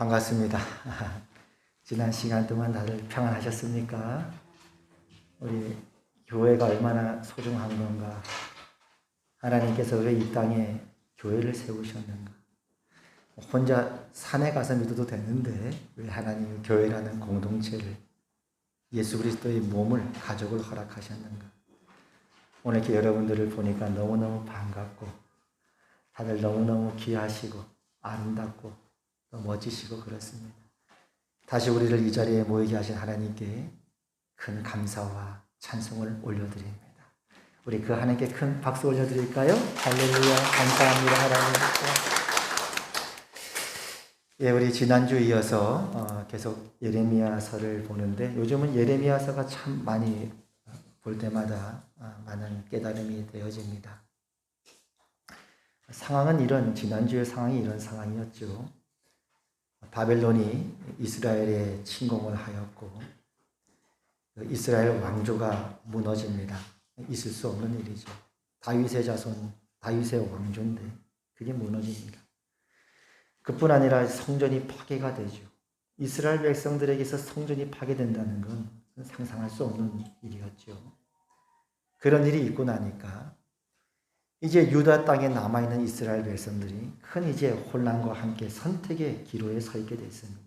반갑습니다. 지난 시간 동안 다들 평안하셨습니까? 우리 교회가 얼마나 소중한 건가? 하나님께서 왜 이 땅에 교회를 세우셨는가? 혼자 산에 가서 믿어도 되는데 왜 하나님이 교회라는 공동체를, 예수 그리스도의 몸을, 가족을 허락하셨는가? 오늘 이렇게 여러분들을 보니까 너무너무 반갑고 다들 너무너무 귀하시고 아름답고 멋지시고 그렇습니다. 다시 우리를 이 자리에 모이게 하신 하나님께 큰 감사와 찬송을 올려드립니다. 우리 그 하나님께 큰 박수 올려드릴까요? 할렐루야, 감사합니다 하나님. 예, 우리 지난주 이어서 계속 예레미야서를 보는데 요즘은 예레미야서가 참 많이 볼 때마다 많은 깨달음이 되어집니다. 상황은 지난주의 상황이 이런 상황이었죠. 바벨론이 이스라엘에 침공을 하였고 이스라엘 왕조가 무너집니다. 있을 수 없는 일이죠. 다윗의 자손, 다윗의 왕조인데 그게 무너집니다. 그뿐 아니라 성전이 파괴가 되죠. 이스라엘 백성들에게서 성전이 파괴된다는 건 상상할 수 없는 일이었죠. 그런 일이 있고 나니까 이제 유다 땅에 남아있는 이스라엘 백성들이 큰 이제 혼란과 함께 선택의 기로에 서 있게 됐습니다.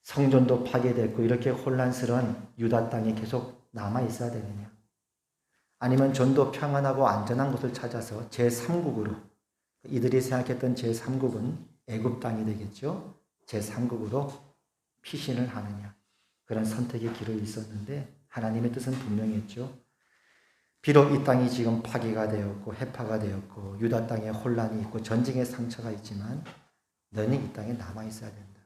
성전도 파괴됐고 이렇게 혼란스러운 유다 땅에 계속 남아있어야 되느냐? 아니면 좀 더 평안하고 안전한 곳을 찾아서 제3국으로, 이들이 생각했던 제3국은 애굽 땅이 되겠죠? 제3국으로 피신을 하느냐? 그런 선택의 길이 있었는데 하나님의 뜻은 분명했죠. 비록 이 땅이 지금 파괴가 되었고 해파가 되었고 유다 땅에 혼란이 있고 전쟁의 상처가 있지만 너는 이 땅에 남아있어야 된다.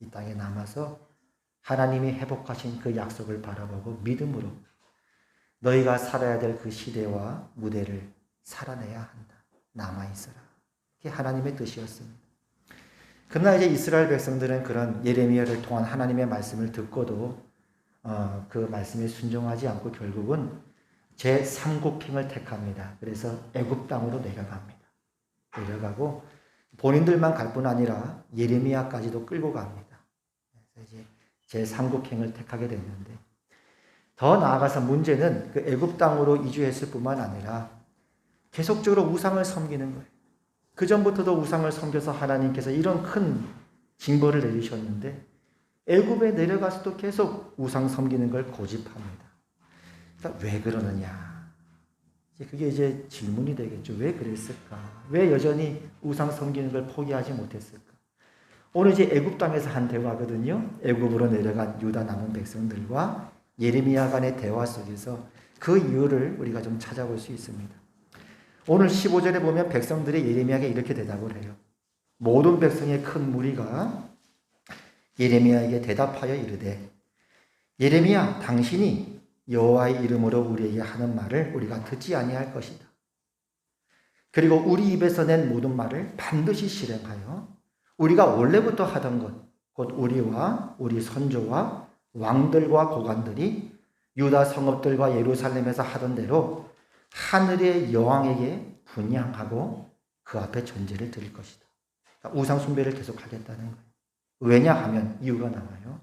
이 땅에 남아서 하나님이 회복하신 그 약속을 바라보고 믿음으로 너희가 살아야 될 그 시대와 무대를 살아내야 한다. 남아있어라. 그게 하나님의 뜻이었습니다. 그러나 이제 이스라엘 백성들은 그런 예레미야를 통한 하나님의 말씀을 듣고도 그 말씀에 순종하지 않고 결국은 제3국행을 택합니다. 그래서 애굽 땅으로 내려갑니다. 내려가고 본인들만 갈 뿐 아니라 예레미야까지도 끌고 갑니다. 그래서 이제 제3국행을 택하게 됐는데 더 나아가서 문제는 그 애굽 땅으로 이주했을 뿐만 아니라 계속적으로 우상을 섬기는 거예요. 그 전부터도 우상을 섬겨서 하나님께서 이런 큰 징벌을 내리셨는데 애굽에 내려가서도 계속 우상 섬기는 걸 고집합니다. 그러니까 왜 그러느냐? 그게 이제 질문이 되겠죠. 왜 그랬을까? 왜 여전히 우상 섬기는 걸 포기하지 못했을까? 오늘 이제 애굽 땅에서 한 대화거든요. 애굽으로 내려간 유다 남은 백성들과 예레미야 간의 대화 속에서 그 이유를 우리가 좀 찾아볼 수 있습니다. 오늘 15절에 보면 백성들이 예레미야에게 이렇게 대답을 해요. 모든 백성의 큰 무리가 예레미야에게 대답하여 이르되 예레미야, 당신이 여호와의 이름으로 우리에게 하는 말을 우리가 듣지 아니할 것이다. 그리고 우리 입에서 낸 모든 말을 반드시 실행하여 우리가 원래부터 하던 것, 곧 우리와 우리 선조와 왕들과 고관들이 유다 성읍들과 예루살렘에서 하던 대로 하늘의 여왕에게 분향하고 그 앞에 전제를 드릴 것이다. 그러니까 우상 숭배를 계속하겠다는 거예요. 왜냐하면 이유가 나와요.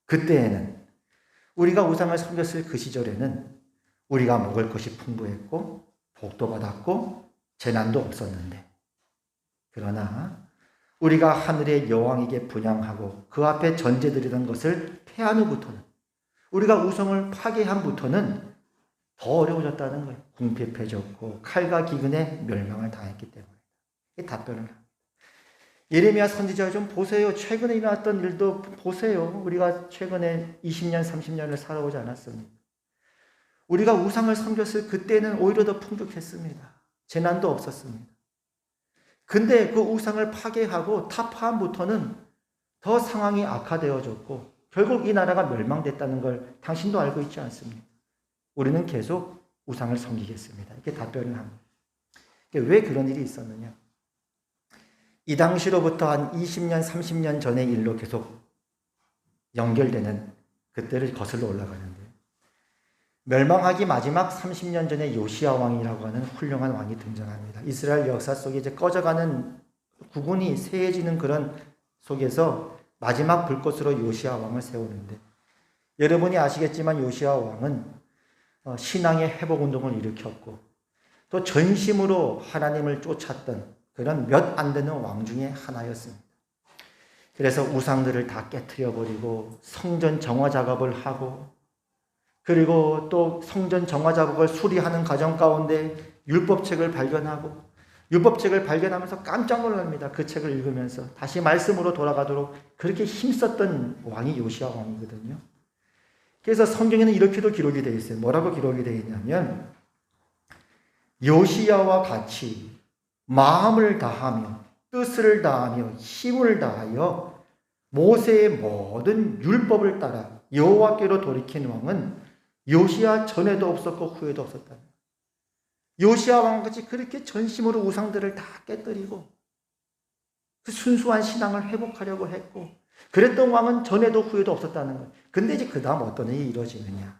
그때에는 우리가 우상을 섬겼을 그 시절에는 우리가 먹을 것이 풍부했고 복도 받았고 재난도 없었는데 그러나 우리가 하늘의 여왕에게 분향하고 그 앞에 전제드리던 것을 패한 후부터는 우리가 우상을 파괴한부터는 더 어려워졌다는 거예요. 궁핍해졌고 칼과 기근에 멸망을 당했기 때문에. 이 답변을 합니다. 예레미야 선지자 좀 보세요. 최근에 일어났던 일도 보세요. 우리가 최근에 20년, 30년을 살아오지 않았습니까? 우리가 우상을 섬겼을 그때는 오히려 더 풍족했습니다. 재난도 없었습니다. 근데 그 우상을 파괴하고 타파함부터는 더 상황이 악화되어졌고 결국 이 나라가 멸망됐다는 걸 당신도 알고 있지 않습니까? 우리는 계속 우상을 섬기겠습니다. 이렇게 답변을 합니다. 왜 그런 일이 있었느냐? 이 당시로부터 한 20년, 30년 전의 일로 계속 연결되는 그때를 거슬러 올라가는데 멸망하기 마지막 30년 전에 요시야 왕이라고 하는 훌륭한 왕이 등장합니다. 이스라엘 역사 속에 이제 꺼져가는 국운이 새해지는 그런 속에서 마지막 불꽃으로 요시야 왕을 세우는데, 여러분이 아시겠지만 요시야 왕은 신앙의 회복운동을 일으켰고 또 전심으로 하나님을 쫓았던 그런 몇 안 되는 왕 중에 하나였습니다. 그래서 우상들을 다 깨트려 버리고 성전 정화 작업을 하고, 그리고 또 성전 정화 작업을 수리하는 과정 가운데 율법책을 발견하고, 율법책을 발견하면서 깜짝 놀랍니다. 그 책을 읽으면서 다시 말씀으로 돌아가도록 그렇게 힘썼던 왕이 요시야 왕이거든요. 그래서 성경에는 이렇게도 기록이 되어 있어요. 뭐라고 기록이 되어 있냐면, 요시야와 같이 마음을 다하며 뜻을 다하며 힘을 다하여 모세의 모든 율법을 따라 여호와께로 돌이킨 왕은 요시야 전에도 없었고 후에도 없었다. 요시야 왕같이 그렇게 전심으로 우상들을 다 깨뜨리고 그 순수한 신앙을 회복하려고 했고, 그랬던 왕은 전에도 후에도 없었다는 거예요. 근데 이제 그 다음 어떤 일이 이루어지느냐.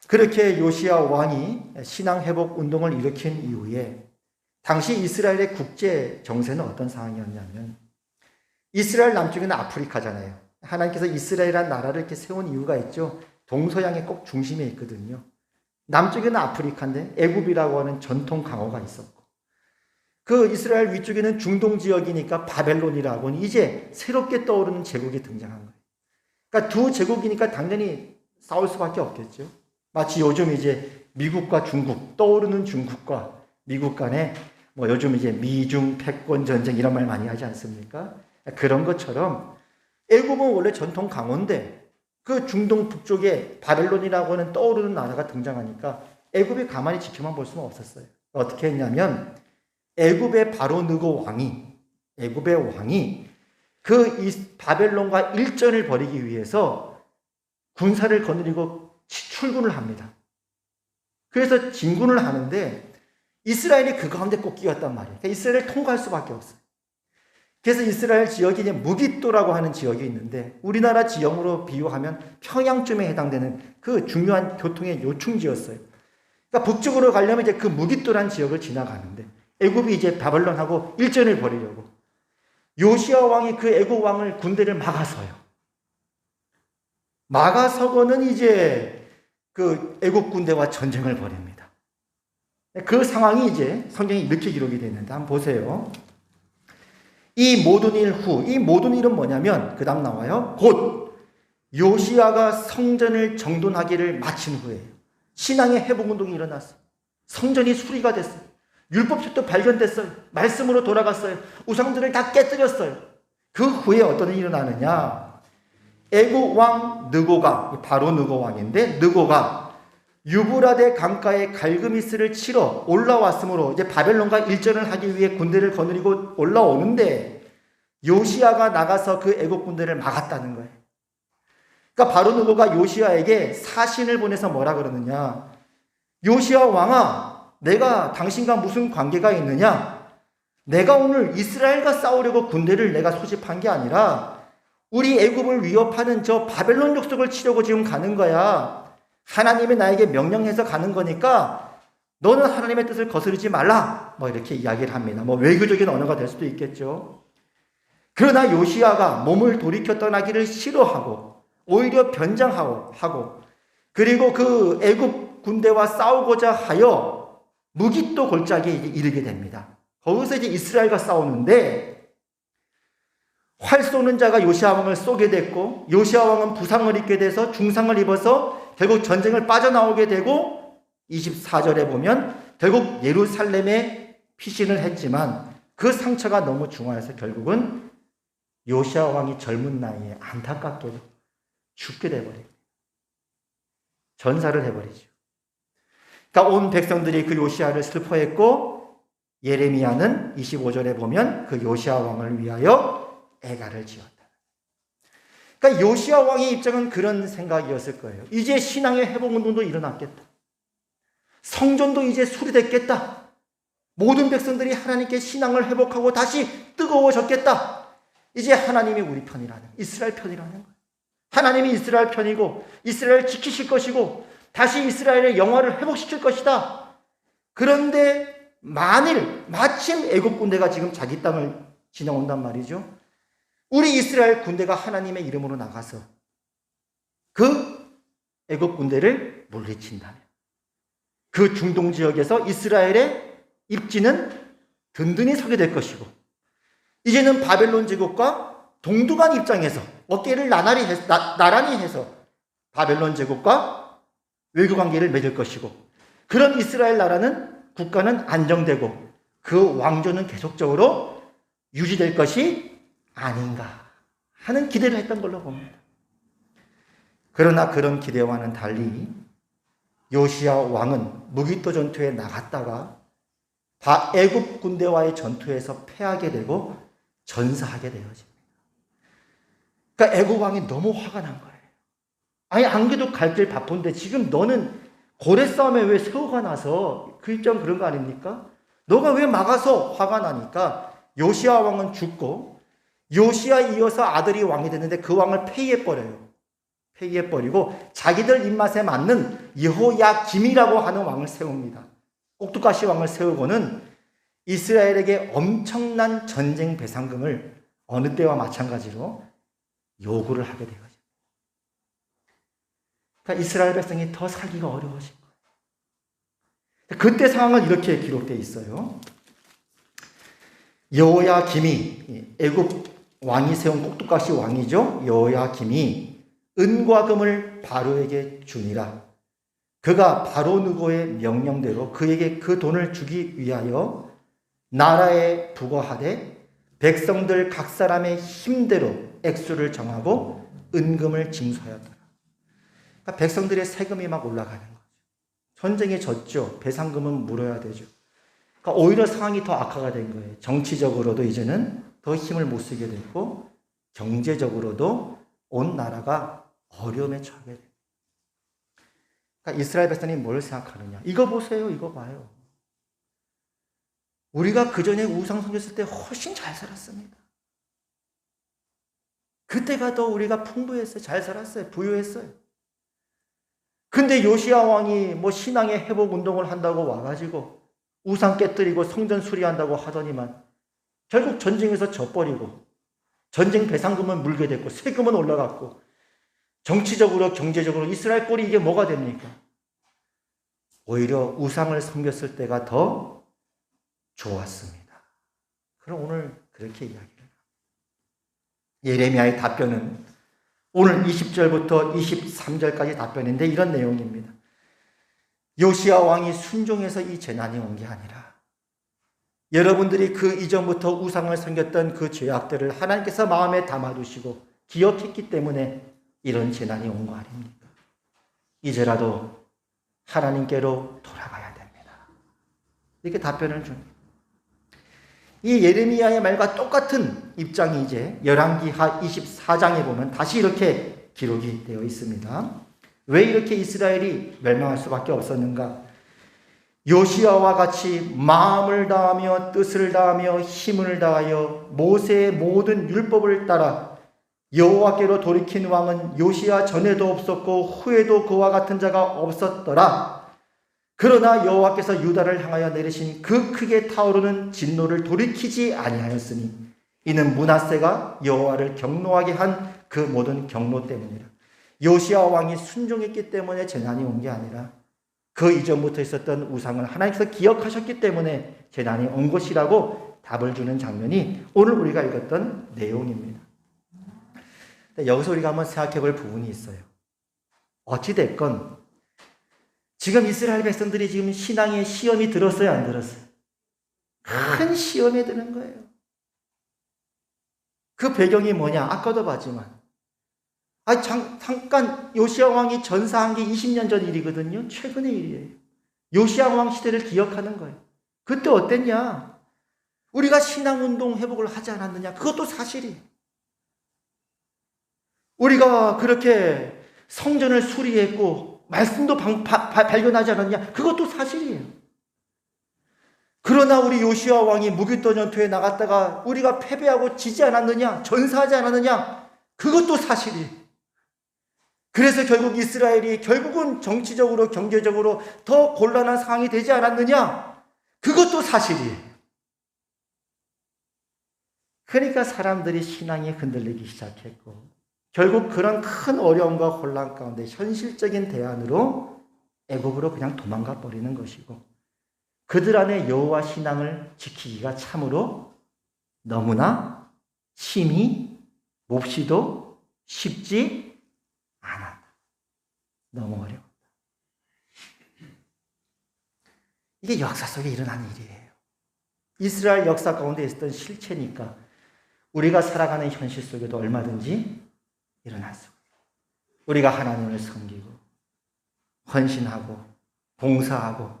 그렇게 요시야 왕이 신앙 회복 운동을 일으킨 이후에 당시 이스라엘의 국제 정세는 어떤 상황이었냐면, 이스라엘 남쪽에는 아프리카잖아요. 하나님께서 이스라엘이라는 나라를 이렇게 세운 이유가 있죠. 동서양의 꼭 중심에 있거든요. 남쪽에는 아프리카인데 애굽이라고 하는 전통 강호가 있었고, 그 이스라엘 위쪽에는 중동 지역이니까 바벨론이라고 하는 이제 새롭게 떠오르는 제국이 등장한 거예요. 그러니까 두 제국이니까 당연히 싸울 수밖에 없겠죠. 마치 요즘 이제 미국과 중국, 떠오르는 중국과 미국 간에 뭐 요즘 이제 미중 패권 전쟁 이런 말 많이 하지 않습니까? 그런 것처럼 애굽은 원래 전통 강호인데 그 중동 북쪽에 바벨론이라고 하는 떠오르는 나라가 등장하니까 애굽이 가만히 지켜만 볼 수는 없었어요. 어떻게 했냐면, 애굽의 바로 느고 왕이 그 바벨론과 일전을 벌이기 위해서 군사를 거느리고 출군을 합니다. 그래서 진군을 하는데 이스라엘이 그 가운데 꼭 끼었단 말이에요. 그러니까 이스라엘을 통과할 수밖에 없어요. 그래서 이스라엘 지역이 이제 무깃도라고 하는 지역이 있는데, 우리나라 지형으로 비유하면 평양쯤에 해당되는 그 중요한 교통의 요충지였어요. 그러니까 북쪽으로 가려면 이제 그 무깃도라는 지역을 지나가는데, 애굽이 이제 바벨론하고 일전을 벌이려고 요시야 왕이 그 애굽 왕을 군대를 막아서고는 이제 그 애굽 군대와 전쟁을 벌입니다. 그 상황이 이제 성경에 이렇게 기록이 되어 있는데 한번 보세요. 이 모든 일은 뭐냐면, 그 다음 나와요. 곧 요시야가 성전을 정돈하기를 마친 후에 신앙의 회복운동이 일어났어요. 성전이 수리가 됐어요. 율법책도 발견됐어요. 말씀으로 돌아갔어요. 우상들을 다 깨뜨렸어요. 그 후에 어떤 일이 일어나느냐. 애굽 왕 느고가, 바로 느고 왕인데, 느고가 유브라데 강가에 갈그미스를 치러 올라왔으므로 이제 바벨론과 일전을 하기 위해 군대를 거느리고 올라오는데, 요시야가 나가서 그 애굽 군대를 막았다는 거예요. 그러니까 바로 느고가 요시야에게 사신을 보내서 뭐라 그러느냐. 요시야 왕아, 내가 당신과 무슨 관계가 있느냐? 내가 오늘 이스라엘과 싸우려고 군대를 내가 소집한 게 아니라 우리 애굽을 위협하는 저 바벨론 족속을 치려고 지금 가는 거야. 하나님이 나에게 명령해서 가는 거니까 너는 하나님의 뜻을 거스르지 말라. 뭐 이렇게 이야기를 합니다. 뭐 외교적인 언어가 될 수도 있겠죠. 그러나 요시야가 몸을 돌이켜 떠나기를 싫어하고 오히려 변장하고 그리고 그 애굽 군대와 싸우고자 하여 무깃도 골짜기에 이르게 됩니다. 거기서 이제 이스라엘과 싸우는데, 활 쏘는 자가 요시야 왕을 쏘게 됐고, 요시야 왕은 부상을 입게 돼서 중상을 입어서 결국 전쟁을 빠져나오게 되고, 24절에 보면 결국 예루살렘에 피신을 했지만 그 상처가 너무 중하여서 결국은 요시야 왕이 젊은 나이에 안타깝게도 죽게 돼버립니다. 전사를 해버리죠. 그러니까 온 백성들이 그 요시야를 슬퍼했고, 예레미야는 25절에 보면 그 요시야 왕을 위하여 애가를 지었다. 그러니까 요시야 왕의 입장은 그런 생각이었을 거예요. 이제 신앙의 회복운동도 일어났겠다. 성전도 이제 수리됐겠다. 모든 백성들이 하나님께 신앙을 회복하고 다시 뜨거워졌겠다. 이제 하나님이 우리 편이라는, 이스라엘 편이라는 거예요. 하나님이 이스라엘 편이고 이스라엘을 지키실 것이고 다시 이스라엘의 영화를 회복시킬 것이다. 그런데 마침 애굽 군대가 지금 자기 땅을 지나온단 말이죠. 우리 이스라엘 군대가 하나님의 이름으로 나가서 그 애국 군대를 물리친다면 그 중동 지역에서 이스라엘의 입지는 든든히 서게 될 것이고, 이제는 바벨론 제국과 동등한 입장에서 어깨를 나란히 해서 바벨론 제국과 외교 관계를 맺을 것이고, 그런 이스라엘 나라는 국가는 안정되고 그 왕조는 계속적으로 유지될 것이 아닌가 하는 기대를 했던 걸로 봅니다. 그러나 그런 기대와는 달리 요시야 왕은 무기토 전투에 나갔다가 애굽 군대와의 전투에서 패하게 되고 전사하게 되어집니다. 그러니까 애굽 왕이 너무 화가 난 거예요. 아니, 안 그래도 갈 길 바쁜데 지금 너는 고래 싸움에 왜 새우가 나서, 그 입장 그런 거 아닙니까? 너가 왜 막아서? 화가 나니까 요시야 왕은 죽고 요시야 이어서 아들이 왕이 됐는데 그 왕을 폐위해버려요. 폐위해버리고 자기들 입맛에 맞는 여호야김이라고 하는 왕을 세웁니다. 꼭두가시 왕을 세우고는 이스라엘에게 엄청난 전쟁 배상금을 어느 때와 마찬가지로 요구를 하게 되어요. 그러니까 이스라엘 백성이 더 살기가 어려워진 거예요. 그때 상황은 이렇게 기록되어 있어요. 여호야김이, 애굽 왕이 세운 꼭두가시 왕이죠. 여호야김이 은과 금을 바로에게 주니라. 그가 바로 느고의 명령대로 그에게 그 돈을 주기 위하여 나라에 부과하되 백성들 각 사람의 힘대로 액수를 정하고 은금을 징수하였더라. 그러니까 백성들의 세금이 막 올라가는 거죠. 전쟁에 졌죠. 배상금은 물어야 되죠. 그러니까 오히려 상황이 더 악화가 된 거예요. 정치적으로도 이제는 더 힘을 못 쓰게 됐고, 경제적으로도 온 나라가 어려움에 처하게 돼요. 그러니까 이스라엘 백성이 뭘 생각하느냐. 이거 보세요. 이거 봐요. 우리가 그전에 우상 섬겼을 때 훨씬 잘 살았습니다. 그때가 더 우리가 풍부했어요. 잘 살았어요. 부유했어요. 근데 요시야 왕이 신앙의 회복 운동을 한다고 와가지고 우상 깨뜨리고 성전 수리한다고 하더니만 결국 전쟁에서 져버리고 전쟁 배상금은 물게 됐고 세금은 올라갔고 정치적으로 경제적으로 이스라엘 꼴이 이게 뭐가 됩니까? 오히려 우상을 섬겼을 때가 더 좋았습니다. 그럼 오늘 그렇게 이야기를 합니다. 예레미야의 답변은 오늘 20절부터 23절까지 답변인데 이런 내용입니다. 요시야 왕이 순종해서 이 재난이 온 게 아니라 여러분들이 그 이전부터 우상을 섬겼던 그 죄악들을 하나님께서 마음에 담아두시고 기억했기 때문에 이런 재난이 온 거 아닙니까? 이제라도 하나님께로 돌아가야 됩니다. 이렇게 답변을 줍니다. 이 예레미야의 말과 똑같은 입장이 이제 열왕기하 24장에 보면 다시 이렇게 기록이 되어 있습니다. 왜 이렇게 이스라엘이 멸망할 수밖에 없었는가? 요시야와 같이 마음을 다하며 뜻을 다하며 힘을 다하여 모세의 모든 율법을 따라 여호와께로 돌이킨 왕은 요시야 전에도 없었고 후에도 그와 같은 자가 없었더라. 그러나 여호와께서 유다를 향하여 내리신 그 크게 타오르는 진노를 돌이키지 아니하였으니 이는 므낫세가 여호와를 경노하게 한 그 모든 경노 때문이라. 요시야 왕이 순종했기 때문에 재난이 온 게 아니라 그 이전부터 있었던 우상을 하나님께서 기억하셨기 때문에 재난이 온 것이라고 답을 주는 장면이 오늘 우리가 읽었던 내용입니다. 여기서 우리가 한번 생각해 볼 부분이 있어요. 어찌됐건 지금 이스라엘 백성들이 지금 신앙의 시험이 들었어요, 안 들었어요? 큰 시험에 드는 거예요. 그 배경이 뭐냐? 아까도 봤지만 잠깐 요시야 왕이 전사한 게 20년 전 일이거든요. 최근의 일이에요. 요시야 왕 시대를 기억하는 거예요. 그때 어땠냐? 우리가 신앙운동 회복을 하지 않았느냐? 그것도 사실이에요. 우리가 그렇게 성전을 수리했고 말씀도 발견하지 않았냐? 그것도 사실이에요. 그러나 우리 요시야 왕이 무기토 전투에 나갔다가 우리가 패배하고 지지 않았느냐? 전사하지 않았느냐? 그것도 사실이에요. 그래서 결국 이스라엘이 결국은 정치적으로 경제적으로 더 곤란한 상황이 되지 않았느냐? 그것도 사실이에요. 그러니까 사람들이 신앙이 흔들리기 시작했고 결국 그런 큰 어려움과 혼란 가운데 현실적인 대안으로 애굽으로 그냥 도망가 버리는 것이고 그들 안에 여호와 신앙을 지키기가 참으로 너무나 심히 몹시도 쉽지 않았다. 너무 어려웠다. 이게 역사 속에 일어난 일이에요. 이스라엘 역사 가운데 있었던 실체니까 우리가 살아가는 현실 속에도 얼마든지 일어날 수 있어요. 우리가 하나님을 섬기고 헌신하고 봉사하고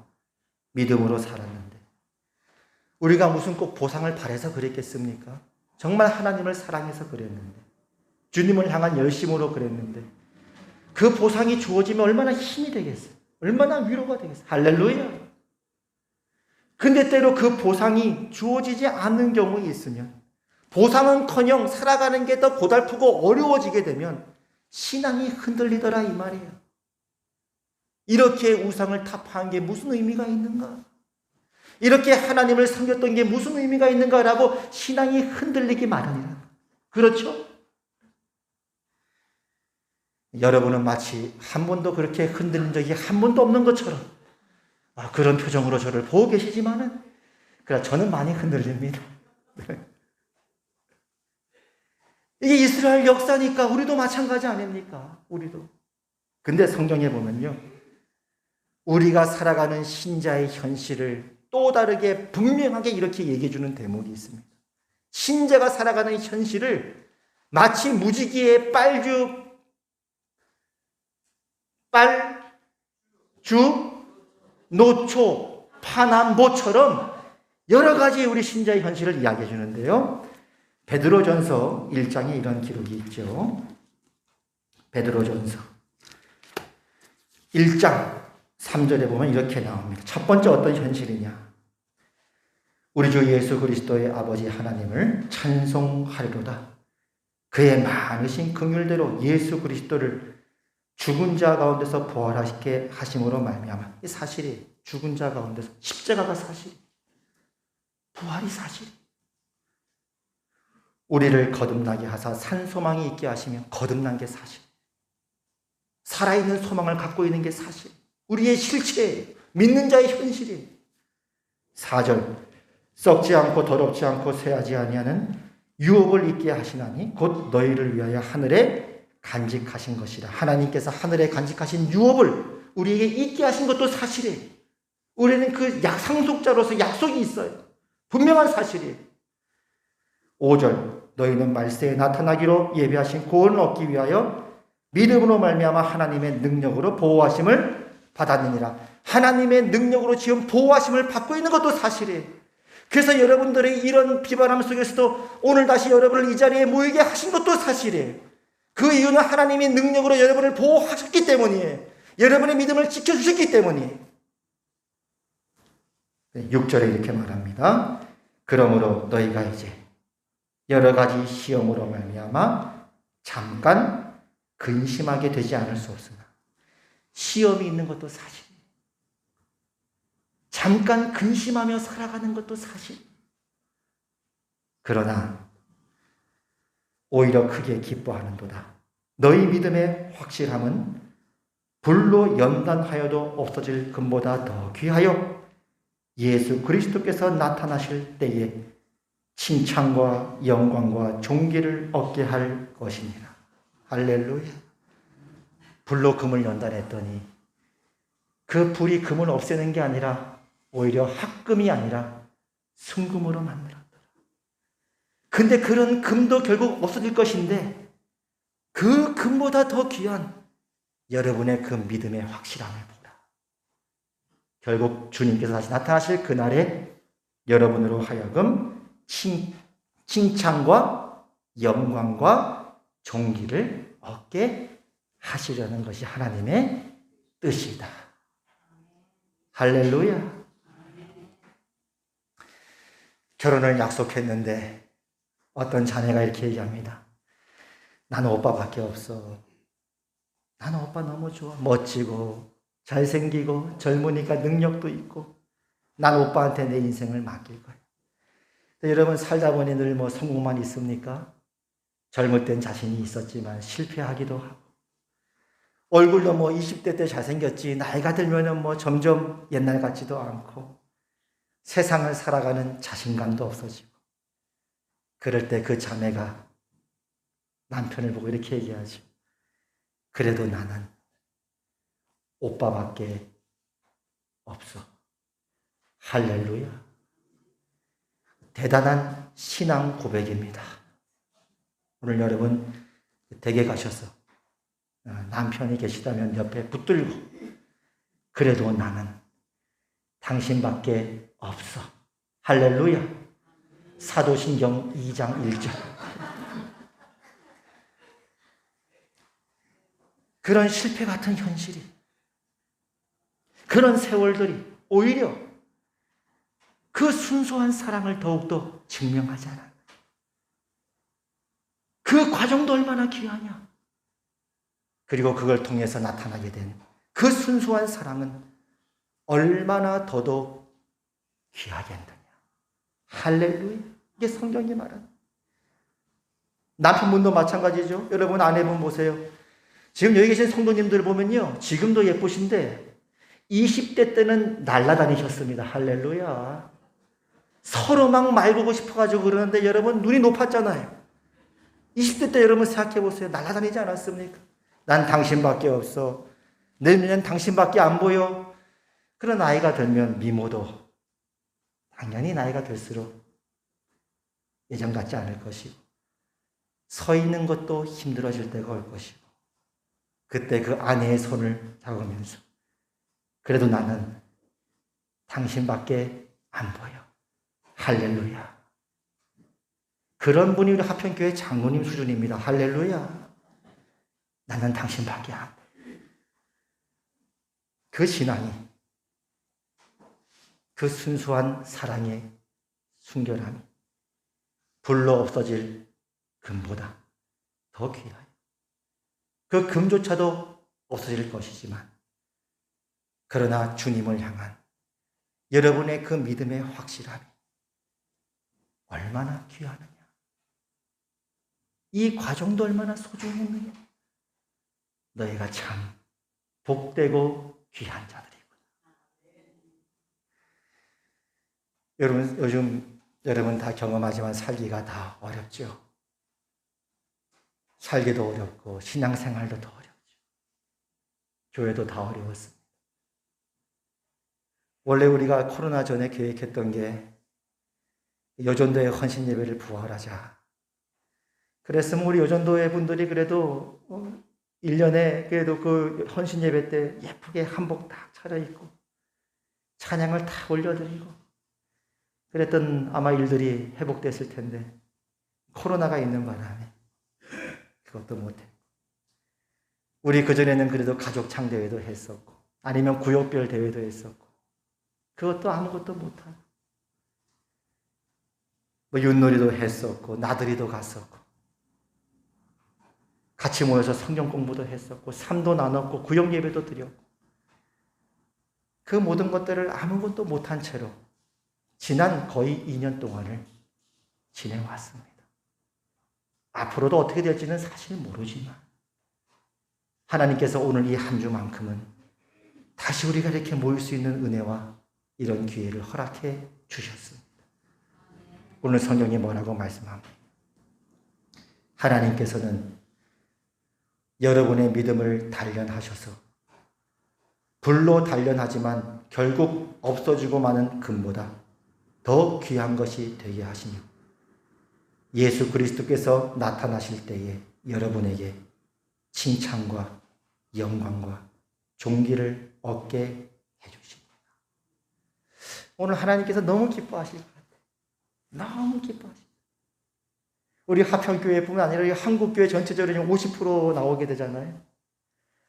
믿음으로 살았는데 우리가 무슨 꼭 보상을 바라서 그랬겠습니까? 정말 하나님을 사랑해서 그랬는데 주님을 향한 열심으로 그랬는데 그 보상이 주어지면 얼마나 힘이 되겠어요? 얼마나 위로가 되겠어요? 할렐루야! 근데 때로 그 보상이 주어지지 않는 경우가 있으면 보상은커녕 살아가는 게 더 고달프고 어려워지게 되면 신앙이 흔들리더라 이 말이에요. 이렇게 우상을 타파한 게 무슨 의미가 있는가? 이렇게 하나님을 섬겼던 게 무슨 의미가 있는가라고 신앙이 흔들리기 마련이라. 그렇죠? 여러분은 마치 한 번도 그렇게 흔들린 적이 한 번도 없는 것처럼 그런 표정으로 저를 보고 계시지만은 그러나 저는 많이 흔들립니다. 이게 이스라엘 역사니까 우리도 마찬가지 아닙니까? 우리도. 근데 성경에 보면요. 우리가 살아가는 신자의 현실을 또 다르게 분명하게 이렇게 얘기해 주는 대목이 있습니다. 신자가 살아가는 현실을 마치 무지개의 빨주 노초 파남보처럼 여러 가지 우리 신자의 현실을 이야기해 주는데요. 베드로전서 1장에 이런 기록이 있죠. 베드로전서 1장 3절에 보면 이렇게 나옵니다. 첫 번째 어떤 현실이냐? 우리 주 예수 그리스도의 아버지 하나님을 찬송하리로다. 그의 많으신 긍휼대로 예수 그리스도를 죽은 자 가운데서 부활하시게 하심으로 말미암아. 이 사실이 죽은 자 가운데서 십자가가 사실, 부활이 사실. 우리를 거듭나게 하사 산 소망이 있게 하시며 거듭난 게 사실. 살아있는 소망을 갖고 있는 게 사실. 우리의 실체예요. 믿는 자의 현실이에요. 4절 썩지 않고 더럽지 않고 쇠하지 아니하는 유업을 있게 하시나니 곧 너희를 위하여 하늘에 간직하신 것이라. 하나님께서 하늘에 간직하신 유업을 우리에게 있게 하신 것도 사실이에요. 우리는 그 상속자로서 약속이 있어요. 분명한 사실이에요. 5절 너희는 말세에 나타나기로 예비하신 구원을 얻기 위하여 믿음으로 말미암아 하나님의 능력으로 보호하심을 받았느니라. 하나님의 능력으로 지금 보호하심을 받고 있는 것도 사실이에요. 그래서 여러분들의 이런 비바람 속에서도 오늘 다시 여러분을 이 자리에 모이게 하신 것도 사실이에요. 그 이유는 하나님의 능력으로 여러분을 보호하셨기 때문이에요. 여러분의 믿음을 지켜주셨기 때문이에요. 6절에 이렇게 말합니다. 그러므로 너희가 이제 여러 가지 시험으로 말미암아 잠깐 근심하게 되지 않을 수 없으나 시험이 있는 것도 사실이에요. 잠깐 근심하며 살아가는 것도 사실. 그러나 오히려 크게 기뻐하는도다. 너희 믿음의 확실함은 불로 연단하여도 없어질 금보다 더 귀하여 예수 그리스도께서 나타나실 때에 칭찬과 영광과 존귀를 얻게 할 것이니라. 할렐루야. 불로 금을 연단했더니 그 불이 금을 없애는 게 아니라 오히려 합금이 아니라 순금으로 만들었더라. 근데 그런 금도 결국 없어질 것인데 그 금보다 더 귀한 여러분의 그 믿음의 확실함을 보라. 결국 주님께서 다시 나타나실 그날에 여러분으로 하여금 칭찬과 영광과 존귀를 얻게 하시려는 것이 하나님의 뜻이다. 할렐루야. 결혼을 약속했는데 어떤 자매가 이렇게 얘기합니다. 나는 오빠밖에 없어. 나는 오빠 너무 좋아. 멋지고 잘생기고 젊으니까 능력도 있고 난 오빠한테 내 인생을 맡길 거야. 여러분 살다 보니 늘 뭐 성공만 있습니까? 젊을 땐 자신이 있었지만 실패하기도 하고, 얼굴도 뭐 20대 때 잘생겼지 나이가 들면은 뭐 점점 옛날 같지도 않고, 세상을 살아가는 자신감도 없어지고, 그럴 때 그 자매가 남편을 보고 이렇게 얘기하죠. 그래도 나는 오빠밖에 없어. 할렐루야. 대단한 신앙 고백입니다. 오늘 여러분 댁에 가셔서 남편이 계시다면 옆에 붙들고, 그래도 나는 당신밖에 없어. 할렐루야. 사도신경 2장 1절. 그런 실패 같은 현실이, 그런 세월들이 오히려 그 순수한 사랑을 더욱더 증명하잖아. 그 과정도 얼마나 귀하냐. 그리고 그걸 통해서 나타나게 된 그 순수한 사랑은 얼마나 더더욱 귀하겠느냐. 할렐루야. 이게 성경이 말하는. 남편분도 마찬가지죠. 여러분 아내분 보세요. 지금 여기 계신 성도님들 보면요, 지금도 예쁘신데 20대 때는 날아다니셨습니다. 할렐루야. 서로 막 말보고 싶어가지고 그러는데 여러분 눈이 높았잖아요. 20대 때 여러분 생각해 보세요. 날아다니지 않았습니까? 난 당신밖에 없어. 내 눈엔 당신밖에 안 보여. 그런 나이가 들면 미모도 당연히 나이가 들수록 예전 같지 않을 것이고, 서 있는 것도 힘들어질 때가 올 것이고, 그때 그 아내의 손을 잡으면서 그래도 나는 당신밖에 안 보여. 할렐루야. 그런 분이 우리 하평교회 장로님 수준입니다. 할렐루야. 나는 당신밖에 안 보여. 그 신앙이, 그 순수한 사랑의 순결함이 불로 없어질 금보다 더 귀해요. 그 금조차도 없어질 것이지만, 그러나 주님을 향한 여러분의 그 믿음의 확실함이 얼마나 귀하느냐. 이 과정도 얼마나 소중했느냐. 너희가 참 복되고 귀한 자들이구나. 여러분, 요즘 여러분 다 경험하지만 살기가 다 어렵죠. 살기도 어렵고 신앙생활도 더 어렵죠. 교회도 다 어려웠습니다. 원래 우리가 코로나 전에 계획했던 게 여전도의 헌신 예배를 부활하자. 그랬으면 우리 여전도의 분들이 그래도 1년에 그래도 그 헌신 예배 때 예쁘게 한복 딱 차려입고 찬양을 다 올려드리고 그랬던 아마 일들이 회복됐을 텐데, 코로나가 있는 바람에 그것도 못했고, 우리 그전에는 그래도 가족창 대회도 했었고, 아니면 구역별 대회도 했었고, 그것도 아무것도 못하고, 뭐 윷놀이도 했었고, 나들이도 갔었고, 같이 모여서 성경 공부도 했었고, 삶도 나눴고, 구역 예배도 드렸고, 그 모든 것들을 아무것도 못한 채로 지난 거의 2년 동안을 지내왔습니다. 앞으로도 어떻게 될지는 사실 모르지만, 하나님께서 오늘 이 한 주만큼은 다시 우리가 이렇게 모일 수 있는 은혜와 이런 기회를 허락해 주셨습니다. 오늘 성경이 뭐라고 말씀합니까? 하나님께서는 여러분의 믿음을 단련하셔서 불로 단련하지만 결국 없어지고 마는 금보다 더 귀한 것이 되게 하시며, 예수 그리스도께서 나타나실 때에 여러분에게 칭찬과 영광과 존귀를 얻게 해주십니다. 오늘 하나님께서 너무 기뻐하실 것 같아요. 너무 기뻐하십니다. 우리 하평교회뿐만 아니라 한국교회 전체적으로 50% 나오게 되잖아요.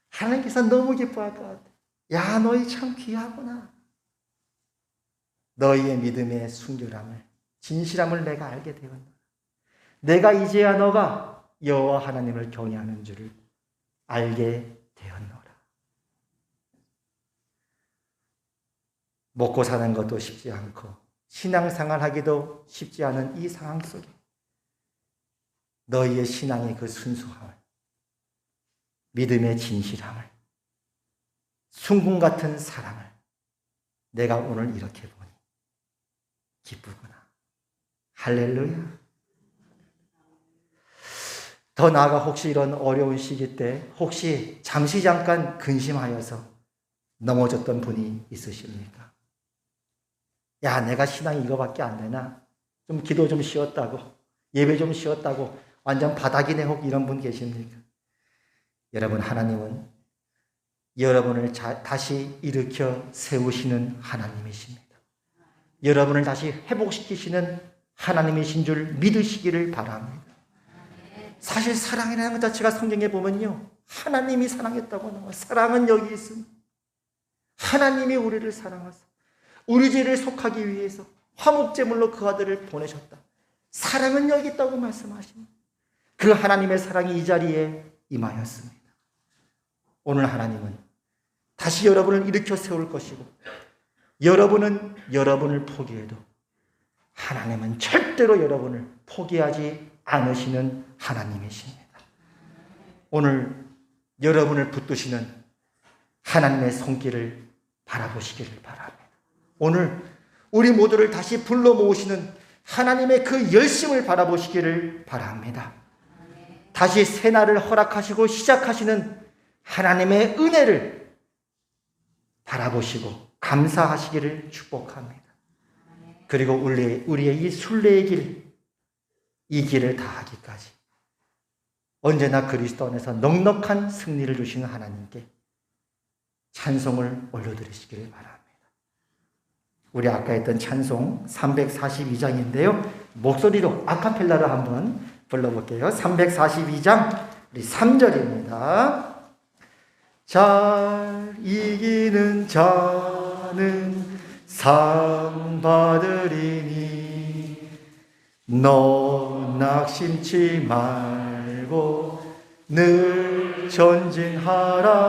하나님께서 너무 기뻐할 것 같아요. 야, 너희 참 귀하구나. 너희의 믿음의 순결함을, 진실함을 내가 알게 되었노라. 내가 이제야 너가 여호와 하나님을 경외하는 줄을 알게 되었노라. 먹고 사는 것도 쉽지 않고 신앙생활하기도 쉽지 않은 이 상황 속에 너희의 신앙의 그 순수함을, 믿음의 진실함을, 순금 같은 사랑을 내가 오늘 이렇게 보니 기쁘구나. 할렐루야. 더 나아가 혹시 이런 어려운 시기 때 혹시 잠시 잠깐 근심하여서 넘어졌던 분이 있으십니까? 야, 내가 신앙이 이거밖에 안 되나? 좀 기도 좀 쉬었다고, 예배 좀 쉬었다고 완전 바닥이네 혹 이런 분 계십니까? 여러분, 하나님은 여러분을 다시 일으켜 세우시는 하나님이십니다. 여러분을 다시 회복시키시는 하나님이신 줄 믿으시기를 바랍니다. 사실 사랑이라는 것 자체가 성경에 보면요, 하나님이 사랑했다고 나와요. 사랑은 여기 있습니다. 하나님이 우리를 사랑하사 우리 죄를 속하기 위해서 화목제물로 그 아들을 보내셨다. 사랑은 여기 있다고 말씀하십니다. 그 하나님의 사랑이 이 자리에 임하였습니다. 오늘 하나님은 다시 여러분을 일으켜 세울 것이고, 여러분은 여러분을 포기해도 하나님은 절대로 여러분을 포기하지 않으시는 하나님이십니다. 오늘 여러분을 붙드시는 하나님의 손길을 바라보시기를 바랍니다. 오늘 우리 모두를 다시 불러 모으시는 하나님의 그 열심을 바라보시기를 바랍니다. 다시 새날을 허락하시고 시작하시는 하나님의 은혜를 바라보시고 감사하시기를 축복합니다. 그리고 우리의 이 순례의 길, 이 길을 다하기까지 언제나 그리스도 안에서 넉넉한 승리를 주시는 하나님께 찬송을 올려드리시기를 바랍니다. 우리 아까 했던 찬송 342장인데요. 목소리로 아카펠라를 한번 불러볼게요. 342장 우리 3절입니다. 잘 이기는 자는 상 받으리니 너 낙심치 말고 늘 전진하라.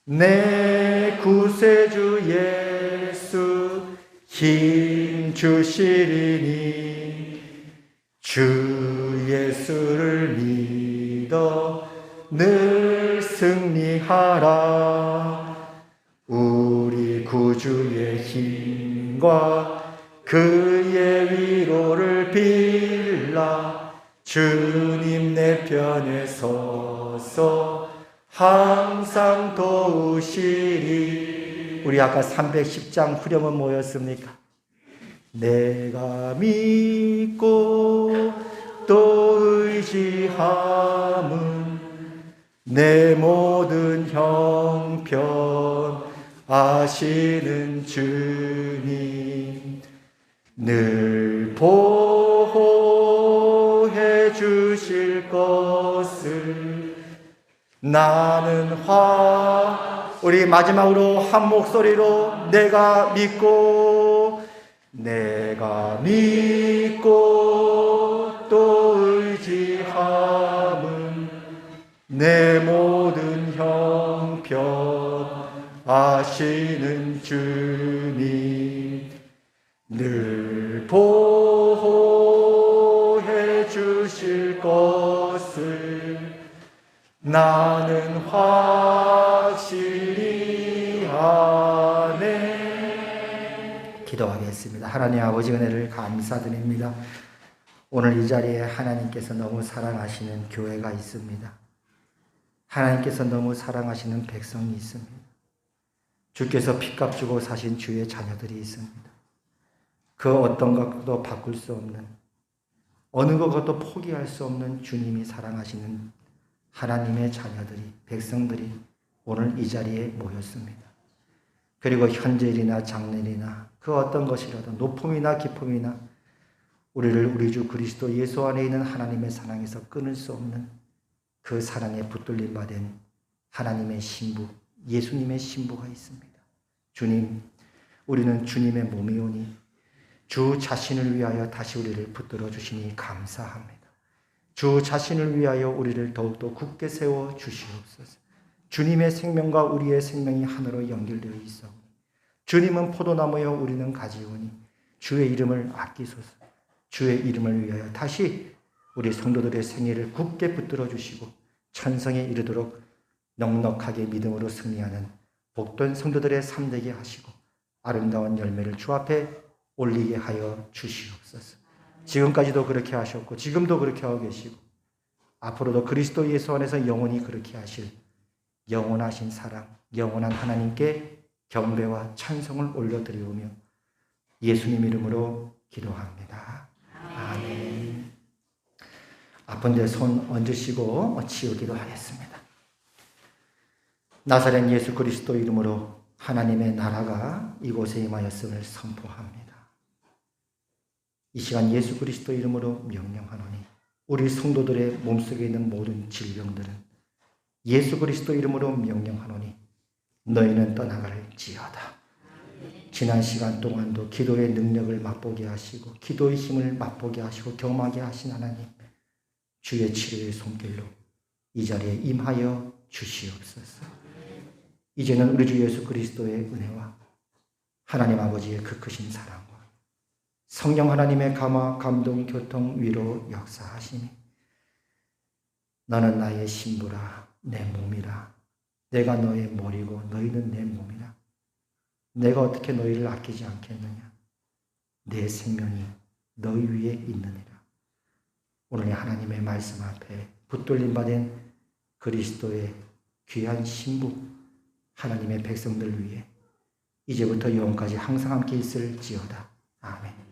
내 구세주 예수 힘 주시리니 주 예수를 믿어 늘 승리하라. 우리 구주의 힘과 그의 위로를 빌라. 주님 내 편에 서서 항상 도우시리. 우리 아까 310장 후렴은 뭐였습니까? 내가 믿고 또 의지함은 내 모든 형편 아시는 주님 늘 보호해 주실 것을 나는 우리 마지막으로 한 목소리로 내가 믿고 또 의지함은 내 모든 형편 아시는 주님 늘 보호해 주실 것을 나는 확실히 아네. 기도하겠습니다. 하나님 아버지 은혜를 감사드립니다. 오늘 이 자리에 하나님께서 너무 사랑하시는 교회가 있습니다. 하나님께서 너무 사랑하시는 백성이 있습니다. 주께서 핏값 주고 사신 주의 자녀들이 있습니다. 그 어떤 것도 바꿀 수 없는, 어느 것도 포기할 수 없는 주님이 사랑하시는 하나님의 자녀들이, 백성들이 오늘 이 자리에 모였습니다. 그리고 현재일이나 장래일이나 그 어떤 것이라도 높음이나 기쁨이나 우리를 우리 주 그리스도 예수 안에 있는 하나님의 사랑에서 끊을 수 없는 그 사랑에 붙들림 받은 하나님의 신부, 예수님의 신부가 있습니다. 주님, 우리는 주님의 몸이오니 주 자신을 위하여 다시 우리를 붙들어 주시니 감사합니다. 주 자신을 위하여 우리를 더욱더 굳게 세워 주시옵소서. 주님의 생명과 우리의 생명이 하나로 연결되어 있어 주님은 포도나무여 우리는 가지오니 주의 이름을 아끼소서. 주의 이름을 위하여 다시 우리 성도들의 생애를 굳게 붙들어 주시고 천성에 이르도록 넉넉하게 믿음으로 승리하는 복된 성도들의 삶 되게 하시고 아름다운 열매를 주 앞에 올리게 하여 주시옵소서. 지금까지도 그렇게 하셨고 지금도 그렇게 하고 계시고 앞으로도 그리스도 예수 안에서 영원히 그렇게 하실 영원하신 사랑, 영원한 하나님께 경배와 찬송을 올려드리오며 예수님 이름으로 기도합니다. 아멘. 아픈데 손 얹으시고 치우기도 하겠습니다. 나사렛 예수 그리스도 이름으로 하나님의 나라가 이곳에 임하였음을 선포합니다. 이 시간 예수 그리스도 이름으로 명령하노니 우리 성도들의 몸속에 있는 모든 질병들은 예수 그리스도 이름으로 명령하노니 너희는 떠나갈지어다. 지난 시간 동안도 기도의 능력을 맛보게 하시고 기도의 힘을 맛보게 하시고 경험하게 하신 하나님, 주의 치료의 손길로 이 자리에 임하여 주시옵소서. 이제는 우리 주 예수 그리스도의 은혜와 하나님 아버지의 그 크신 사랑과 성령 하나님의 감화, 감동, 교통, 위로 역사하시니 너는 나의 신부라, 내 몸이라. 내가 너의 머리고 너희는 내 몸이라. 내가 어떻게 너희를 아끼지 않겠느냐. 내 생명이 너희 위에 있느니라. 오늘 하나님의 말씀 앞에 붙들림 받은 그리스도의 귀한 신부 하나님의 백성들 위해 이제부터 영원까지 항상 함께 있을지어다. 아멘.